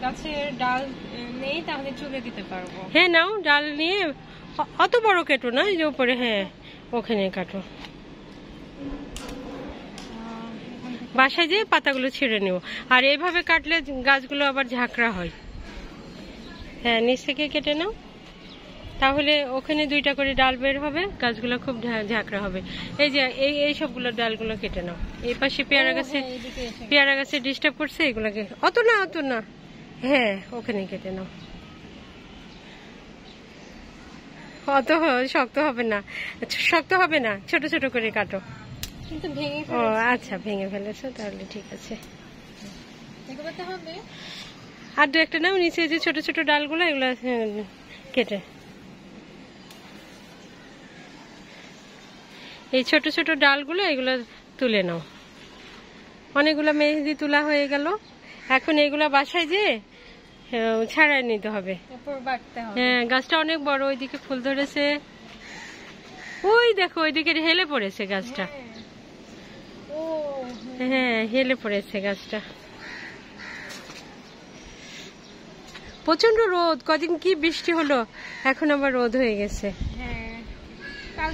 গাছের ডাল নেই তাহলে চুলে দিতে পারবো। হ্যাঁ নাও, ডাল নিয়ে অত বড় কেটো না, এই যে উপরে, হ্যাঁ ওখানে কাটো। বাসায় যেয়ে পাতাগুলো ছিঁড়ে নিও। আর এইভাবে কাটলে গাছগুলো আবার ঝাঁকড়া হয়। হ্যাঁ নিচ থেকে কেটে নাও, তাহলে ওখানে 2টা করে ডাল বের হবে, গাছগুলো খুব ঝাঁকড়া হবে। এই যে এই সবগুলো ডালগুলো কেটে নাও। এই পাশে পেয়ারা গাছে ডিস্টার্ব করছে, এগুলোকে অত না, হ্যাঁ ওখানে কেটে নাও। অত শক্ত হবে না, ছোট ছোট করে কাটো। কিন্তু ভেঙে ও আচ্ছা, ভেঙে ফেলেছো, তাহলে ঠিক আছে। আর 2-একটা নাও, নিচে যে ছোট ছোট ডালগুলো এগুলো কেটে, এই ছোট ছোট ডালগুলো এগুলো তুলে নাও। অনেকগুলো মেহেদি তোলা হয়ে গেল। এখন এগুলা বাসায় যে ছাড়াই নিতে হবে। হ্যাঁ গাছটা অনেক বড়, ওইদিকে ফুল ধরেছে, ওই দেখো ওইদিকে হেলে পড়েছে গাছটা। হ্যাঁ হেলে পড়েছে গাছটা। প্রচন্ড রোদ, কদিন কি বৃষ্টি হলো, এখন আবার রোদ হয়ে গেছে।